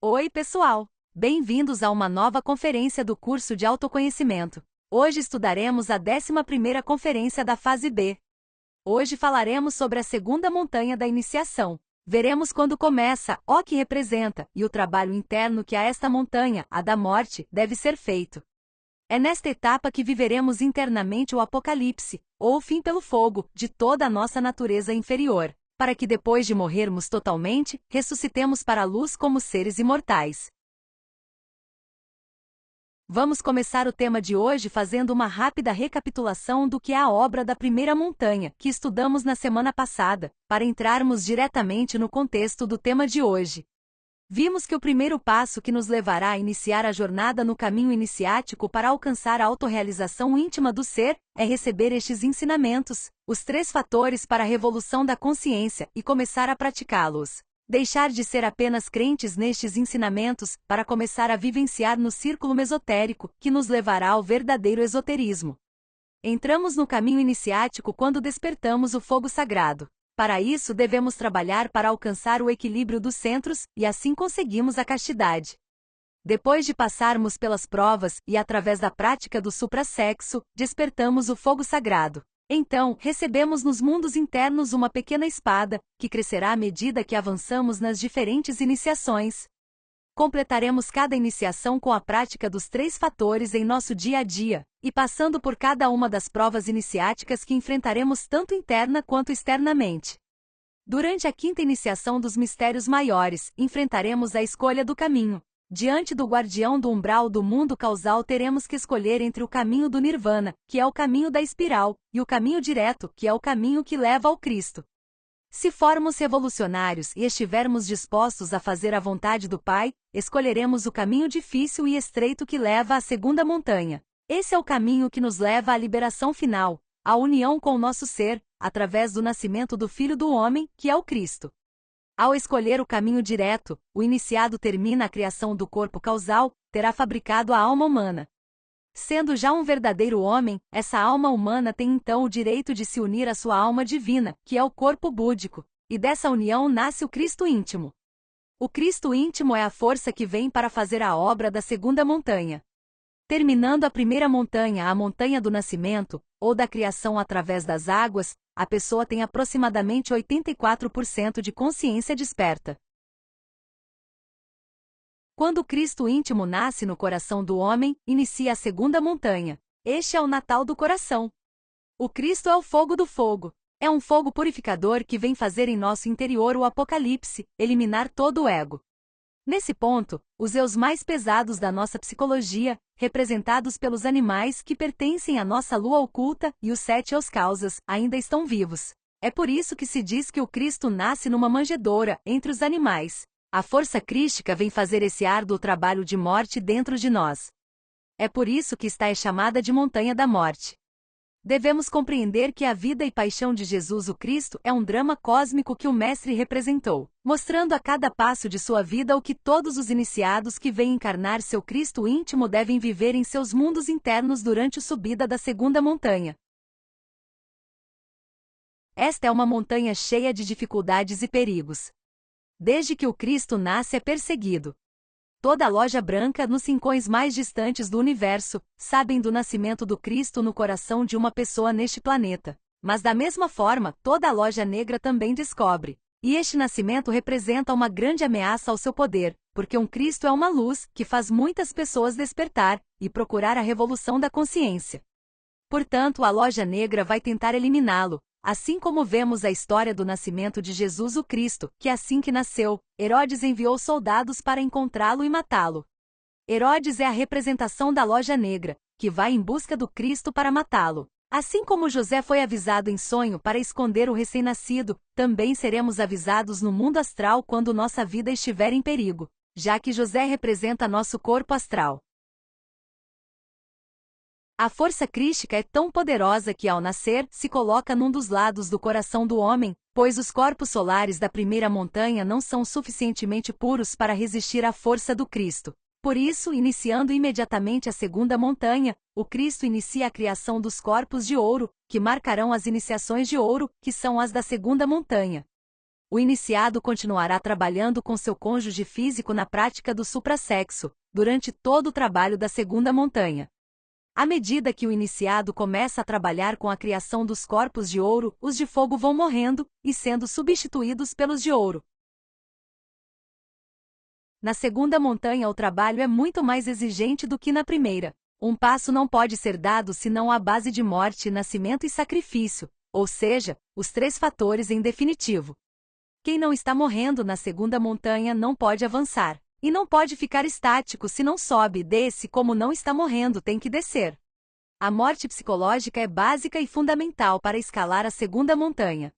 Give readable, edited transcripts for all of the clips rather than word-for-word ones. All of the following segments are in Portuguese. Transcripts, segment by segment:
Oi, pessoal! Bem-vindos a uma nova conferência do curso de autoconhecimento. Hoje estudaremos a 11ª conferência da fase B. Hoje falaremos sobre a segunda montanha da iniciação. Veremos quando começa, o que representa, e o trabalho interno que a esta montanha, a da morte, deve ser feito. É nesta etapa que viveremos internamente o apocalipse, ou o fim pelo fogo, de toda a nossa natureza inferior, para que depois de morrermos totalmente, ressuscitemos para a luz como seres imortais. Vamos começar o tema de hoje fazendo uma rápida recapitulação do que é a obra da primeira montanha, que estudamos na semana passada, para entrarmos diretamente no contexto do tema de hoje. Vimos que o primeiro passo que nos levará a iniciar a jornada no caminho iniciático para alcançar a autorrealização íntima do ser é receber estes ensinamentos, os 3 fatores para a revolução da consciência, e começar a praticá-los. Deixar de ser apenas crentes nestes ensinamentos para começar a vivenciar no círculo mesotérico, que nos levará ao verdadeiro esoterismo. Entramos no caminho iniciático quando despertamos o fogo sagrado. Para isso devemos trabalhar para alcançar o equilíbrio dos centros, e assim conseguimos a castidade. Depois de passarmos pelas provas e através da prática do suprassexo, despertamos o fogo sagrado. Então, recebemos nos mundos internos uma pequena espada, que crescerá à medida que avançamos nas diferentes iniciações. Completaremos cada iniciação com a prática dos 3 fatores em nosso dia a dia, e passando por cada uma das provas iniciáticas que enfrentaremos tanto interna quanto externamente. Durante a 5ª iniciação dos mistérios maiores, enfrentaremos a escolha do caminho. Diante do guardião do umbral do mundo causal teremos que escolher entre o caminho do Nirvana, que é o caminho da espiral, e o caminho direto, que é o caminho que leva ao Cristo. Se formos revolucionários e estivermos dispostos a fazer a vontade do Pai, escolheremos o caminho difícil e estreito que leva à segunda montanha. Esse é o caminho que nos leva à liberação final, à união com o nosso ser, através do nascimento do Filho do Homem, que é o Cristo. Ao escolher o caminho direto, o iniciado termina a criação do corpo causal, terá fabricado a alma humana. Sendo já um verdadeiro homem, essa alma humana tem então o direito de se unir à sua alma divina, que é o corpo búdico, e dessa união nasce o Cristo íntimo. O Cristo íntimo é a força que vem para fazer a obra da segunda montanha. Terminando a primeira montanha, a montanha do nascimento, ou da criação através das águas, a pessoa tem aproximadamente 84% de consciência desperta. Quando o Cristo íntimo nasce no coração do homem, inicia a segunda montanha. Este é o Natal do coração. O Cristo é o fogo do fogo. É um fogo purificador que vem fazer em nosso interior o apocalipse, eliminar todo o ego. Nesse ponto, os eus mais pesados da nossa psicologia, representados pelos animais que pertencem à nossa lua oculta, e os 7 eus causas, ainda estão vivos. É por isso que se diz que o Cristo nasce numa manjedoura, entre os animais. A força crística vem fazer esse árduo trabalho de morte dentro de nós. É por isso que é chamada de Montanha da Morte. Devemos compreender que a vida e paixão de Jesus o Cristo é um drama cósmico que o Mestre representou, mostrando a cada passo de sua vida o que todos os iniciados que vêm encarnar seu Cristo íntimo devem viver em seus mundos internos durante a subida da segunda montanha. Esta é uma montanha cheia de dificuldades e perigos. Desde que o Cristo nasce é perseguido. Toda a loja branca nos rincões mais distantes do universo sabem do nascimento do Cristo no coração de uma pessoa neste planeta. Mas da mesma forma, toda a loja negra também descobre. E este nascimento representa uma grande ameaça ao seu poder, porque um Cristo é uma luz que faz muitas pessoas despertar e procurar a revolução da consciência. Portanto, a loja negra vai tentar eliminá-lo. Assim como vemos a história do nascimento de Jesus o Cristo, que assim que nasceu, Herodes enviou soldados para encontrá-lo e matá-lo. Herodes é a representação da loja negra, que vai em busca do Cristo para matá-lo. Assim como José foi avisado em sonho para esconder o recém-nascido, também seremos avisados no mundo astral quando nossa vida estiver em perigo, já que José representa nosso corpo astral. A força crística é tão poderosa que, ao nascer, se coloca num dos lados do coração do homem, pois os corpos solares da primeira montanha não são suficientemente puros para resistir à força do Cristo. Por isso, iniciando imediatamente a segunda montanha, o Cristo inicia a criação dos corpos de ouro, que marcarão as iniciações de ouro, que são as da segunda montanha. o iniciado continuará trabalhando com seu cônjuge físico na prática do suprassexo, durante todo o trabalho da segunda montanha. À medida que o iniciado começa a trabalhar com a criação dos corpos de ouro, os de fogo vão morrendo e sendo substituídos pelos de ouro. Na segunda montanha o trabalho é muito mais exigente do que na primeira. Um passo não pode ser dado senão à base de morte, nascimento e sacrifício, ou seja, os três fatores em definitivo. Quem não está morrendo na segunda montanha não pode avançar, e não pode ficar estático se não sobe, desce como não está morrendo, tem que descer. A morte psicológica é básica e fundamental para escalar a segunda montanha.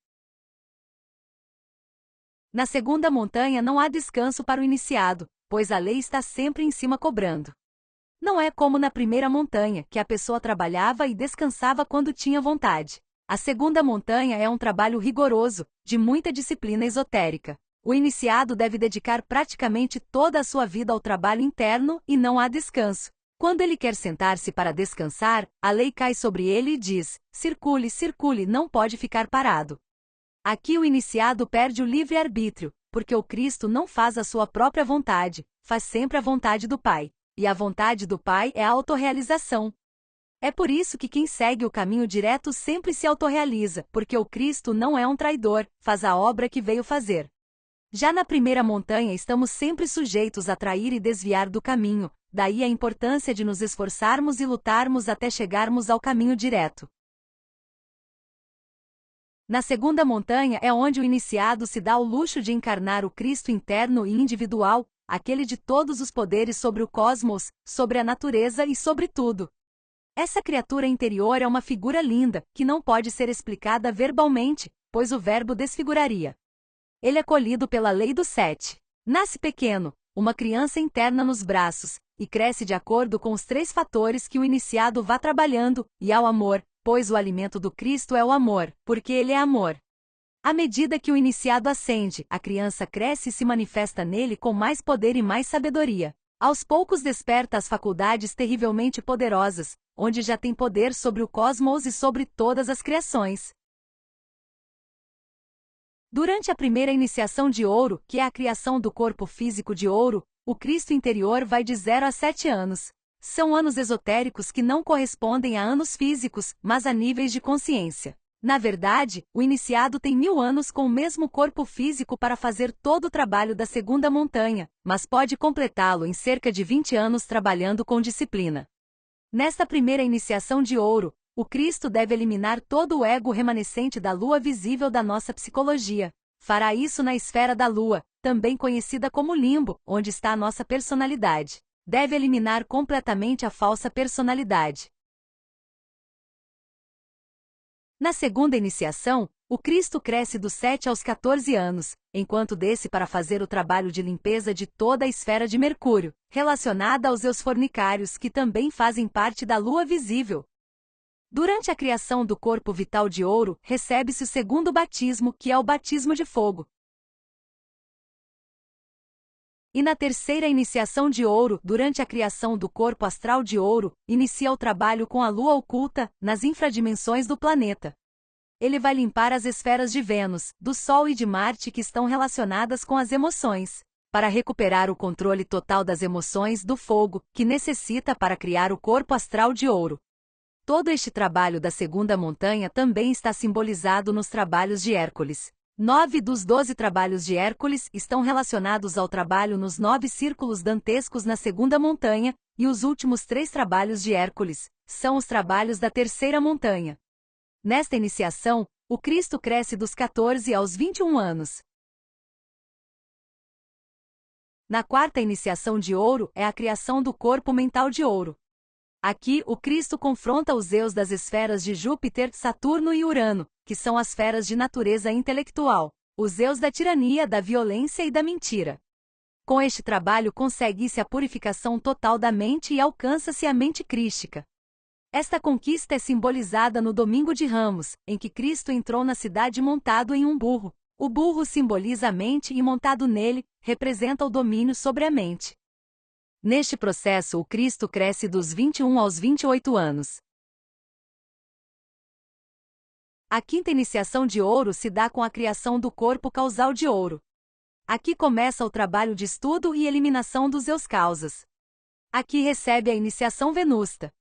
Na segunda montanha não há descanso para o iniciado, pois a lei está sempre em cima cobrando. Não é como na primeira montanha, que a pessoa trabalhava e descansava quando tinha vontade. A segunda montanha é um trabalho rigoroso, de muita disciplina esotérica. O iniciado deve dedicar praticamente toda a sua vida ao trabalho interno e não há descanso. Quando ele quer sentar-se para descansar, a lei cai sobre ele e diz: circule, circule, não pode ficar parado. Aqui o iniciado perde o livre-arbítrio, porque o Cristo não faz a sua própria vontade, faz sempre a vontade do Pai. E a vontade do Pai é a autorrealização. É por isso que quem segue o caminho direto sempre se autorrealiza, porque o Cristo não é um traidor, faz a obra que veio fazer. Já na primeira montanha estamos sempre sujeitos a trair e desviar do caminho, daí a importância de nos esforçarmos e lutarmos até chegarmos ao caminho direto. Na segunda montanha é onde o iniciado se dá ao luxo de encarnar o Cristo interno e individual, aquele de todos os poderes sobre o cosmos, sobre a natureza e sobre tudo. Essa criatura interior é uma figura linda, que não pode ser explicada verbalmente, pois o verbo desfiguraria. Ele é colhido pela lei do 7. Nasce pequeno, uma criança interna nos braços, e cresce de acordo com os três fatores que o iniciado vá trabalhando, e ao amor, pois o alimento do Cristo é o amor, porque ele é amor. À medida que o iniciado ascende, a criança cresce e se manifesta nele com mais poder e mais sabedoria. Aos poucos desperta as faculdades terrivelmente poderosas, onde já tem poder sobre o cosmos e sobre todas as criações. Durante a primeira iniciação de ouro, que é a criação do corpo físico de ouro, o Cristo interior vai de 0 a 7 anos. São anos esotéricos que não correspondem a anos físicos, mas a níveis de consciência. Na verdade, o iniciado tem 1000 anos com o mesmo corpo físico para fazer todo o trabalho da segunda montanha, mas pode completá-lo em cerca de 20 anos trabalhando com disciplina. Nesta primeira iniciação de ouro, o Cristo deve eliminar todo o ego remanescente da lua visível da nossa psicologia. Fará isso na esfera da lua, também conhecida como limbo, onde está a nossa personalidade. Deve eliminar completamente a falsa personalidade. Na segunda iniciação, o Cristo cresce dos 7 aos 14 anos, enquanto desce para fazer o trabalho de limpeza de toda a esfera de Mercúrio, relacionada aos eusfornicários que também fazem parte da lua visível. Durante a criação do corpo vital de ouro, recebe-se o segundo batismo, que é o batismo de fogo. E na terceira iniciação de ouro, durante a criação do corpo astral de ouro, inicia o trabalho com a lua oculta, nas infradimensões do planeta. Ele vai limpar as esferas de Vênus, do Sol e de Marte que estão relacionadas com as emoções, para recuperar o controle total das emoções do fogo, que necessita para criar o corpo astral de ouro. Todo este trabalho da segunda montanha também está simbolizado nos trabalhos de Hércules. 9 dos 12 trabalhos de Hércules estão relacionados ao trabalho nos 9 círculos dantescos na segunda montanha, e os últimos 3 trabalhos de Hércules são os trabalhos da terceira montanha. Nesta iniciação, o Cristo cresce dos 14 aos 21 anos. Na quarta iniciação de ouro é a criação do corpo mental de ouro. Aqui, o Cristo confronta os eus das esferas de Júpiter, Saturno e Urano, que são as esferas de natureza intelectual, os eus da tirania, da violência e da mentira. Com este trabalho consegue-se a purificação total da mente e alcança-se a mente crística. Esta conquista é simbolizada no Domingo de Ramos, em que Cristo entrou na cidade montado em um burro. O burro simboliza a mente e montado nele, representa o domínio sobre a mente. Neste processo o Cristo cresce dos 21 aos 28 anos. A quinta iniciação de ouro se dá com a criação do corpo causal de ouro. Aqui começa o trabalho de estudo e eliminação dos eus causas. Aqui recebe a iniciação venusta.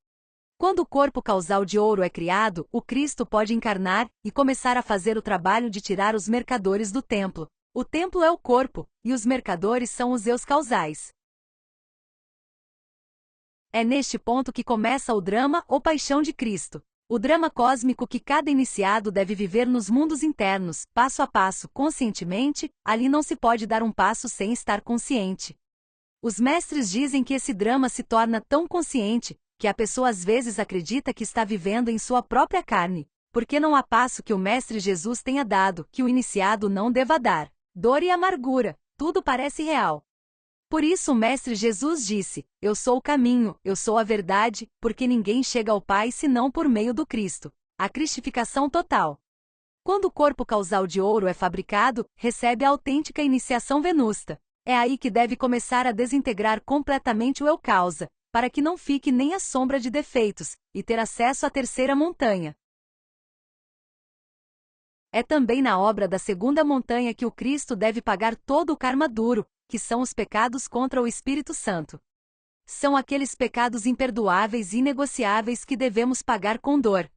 Quando o corpo causal de ouro é criado, o Cristo pode encarnar e começar a fazer o trabalho de tirar os mercadores do templo. O templo é o corpo, e os mercadores são os eus causais. É neste ponto que começa o drama ou paixão de Cristo. O drama cósmico que cada iniciado deve viver nos mundos internos, passo a passo, conscientemente. Ali não se pode dar um passo sem estar consciente. Os mestres dizem que esse drama se torna tão consciente, que a pessoa às vezes acredita que está vivendo em sua própria carne, porque não há passo que o Mestre Jesus tenha dado, que o iniciado não deva dar. Dor e amargura, tudo parece real. Por isso o Mestre Jesus disse: Eu sou o caminho, eu sou a verdade, porque ninguém chega ao Pai senão por meio do Cristo. A cristificação total. Quando o corpo causal de ouro é fabricado, recebe a autêntica iniciação venusta. É aí que deve começar a desintegrar completamente o eu causa, para que não fique nem a sombra de defeitos, e ter acesso à terceira montanha. É também na obra da segunda montanha que o Cristo deve pagar todo o karma duro, que são os pecados contra o Espírito Santo. São aqueles pecados imperdoáveis e inegociáveis que devemos pagar com dor.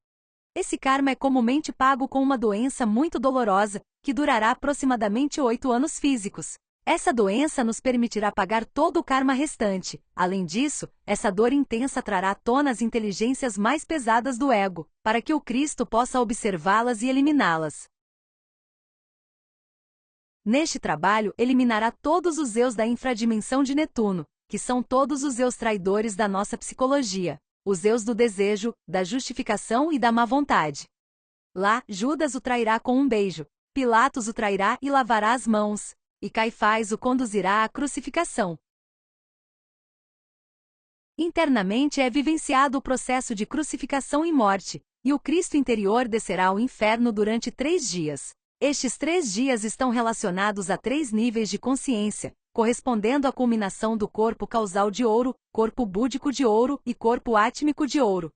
Esse karma é comumente pago com uma doença muito dolorosa, que durará aproximadamente 8 anos físicos. Essa doença nos permitirá pagar todo o karma restante. Além disso, essa dor intensa trará à tona as inteligências mais pesadas do ego, para que o Cristo possa observá-las e eliminá-las. Neste trabalho, eliminará todos os eus da infradimensão de Netuno, que são todos os eus traidores da nossa psicologia, os eus do desejo, da justificação e da má vontade. Lá, Judas o trairá com um beijo, Pilatos o trairá e lavará as mãos, e Caifás o conduzirá à crucificação. Internamente é vivenciado o processo de crucificação e morte, e o Cristo interior descerá ao inferno durante 3 dias. Estes 3 dias estão relacionados a 3 níveis de consciência, correspondendo à culminação do corpo causal de ouro, corpo búdico de ouro e corpo átmico de ouro.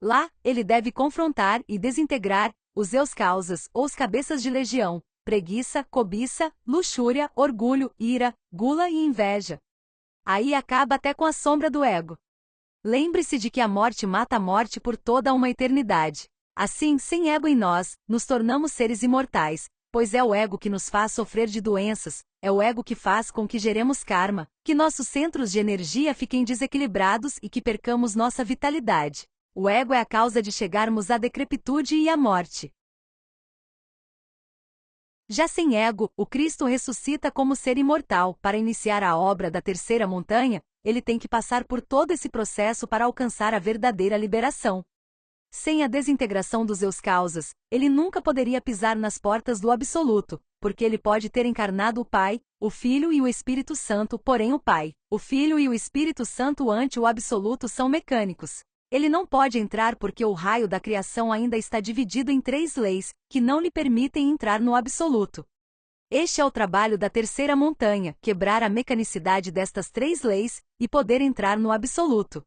Lá, ele deve confrontar e desintegrar os eus causas, ou os cabeças de legião, preguiça, cobiça, luxúria, orgulho, ira, gula e inveja. Aí acaba até com a sombra do ego. Lembre-se de que a morte mata a morte por toda uma eternidade. Assim, sem ego em nós, nos tornamos seres imortais, pois é o ego que nos faz sofrer de doenças, é o ego que faz com que geremos karma, que nossos centros de energia fiquem desequilibrados e que percamos nossa vitalidade. O ego é a causa de chegarmos à decrepitude e à morte. Já sem ego, o Cristo ressuscita como ser imortal. Para iniciar a obra da terceira montanha, ele tem que passar por todo esse processo para alcançar a verdadeira liberação. Sem a desintegração dos eus causas, ele nunca poderia pisar nas portas do Absoluto, porque ele pode ter encarnado o Pai, o Filho e o Espírito Santo, porém o Pai, o Filho e o Espírito Santo ante o Absoluto são mecânicos. Ele não pode entrar porque o raio da criação ainda está dividido em 3 leis, que não lhe permitem entrar no Absoluto. Este é o trabalho da terceira montanha, quebrar a mecanicidade destas 3 leis, e poder entrar no Absoluto.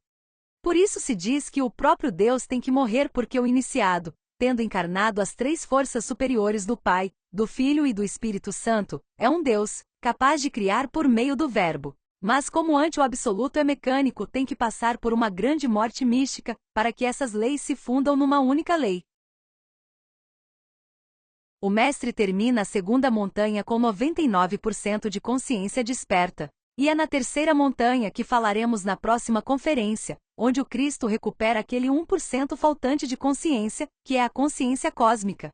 Por isso se diz que o próprio Deus tem que morrer porque o iniciado, tendo encarnado as 3 forças superiores do Pai, do Filho e do Espírito Santo, é um Deus, capaz de criar por meio do Verbo. Mas como ante o Absoluto é mecânico, tem que passar por uma grande morte mística, para que essas leis se fundam numa única lei. O mestre termina a segunda montanha com 99% de consciência desperta. E é na terceira montanha que falaremos na próxima conferência, onde o Cristo recupera aquele 1% faltante de consciência, que é a consciência cósmica.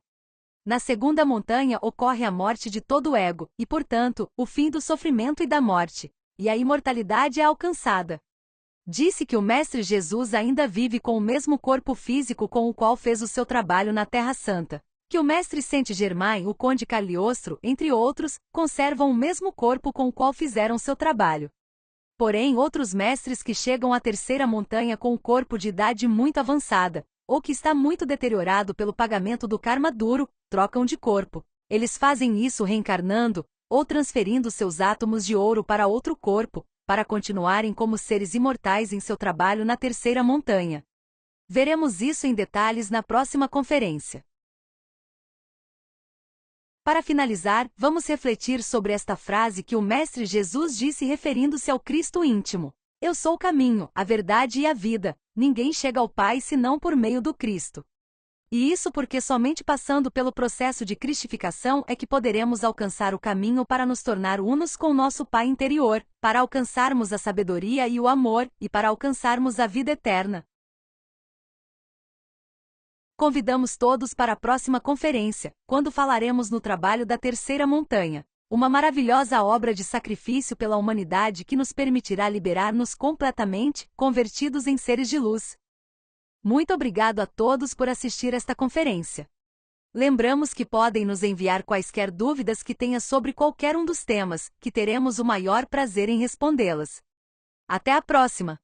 Na segunda montanha ocorre a morte de todo o ego, e portanto, o fim do sofrimento e da morte. E a imortalidade é alcançada. Disse que o Mestre Jesus ainda vive com o mesmo corpo físico com o qual fez o seu trabalho na Terra Santa. Que o Mestre Saint-Germain, o Conde Cagliostro, entre outros, conservam o mesmo corpo com o qual fizeram seu trabalho. Porém, outros mestres que chegam à terceira montanha com o corpo de idade muito avançada, ou que está muito deteriorado pelo pagamento do karma duro, trocam de corpo. Eles fazem isso reencarnando, ou transferindo seus átomos de ouro para outro corpo, para continuarem como seres imortais em seu trabalho na terceira montanha. Veremos isso em detalhes na próxima conferência. Para finalizar, vamos refletir sobre esta frase que o Mestre Jesus disse referindo-se ao Cristo íntimo. Eu sou o caminho, a verdade e a vida. Ninguém chega ao Pai senão por meio do Cristo. E isso porque somente passando pelo processo de cristificação é que poderemos alcançar o caminho para nos tornar unos com nosso Pai interior, para alcançarmos a sabedoria e o amor, e para alcançarmos a vida eterna. Convidamos todos para a próxima conferência, quando falaremos no trabalho da terceira montanha, uma maravilhosa obra de sacrifício pela humanidade que nos permitirá liberar-nos completamente, convertidos em seres de luz. Muito obrigado a todos por assistir esta conferência. Lembramos que podem nos enviar quaisquer dúvidas que tenha sobre qualquer um dos temas, que teremos o maior prazer em respondê-las. Até a próxima!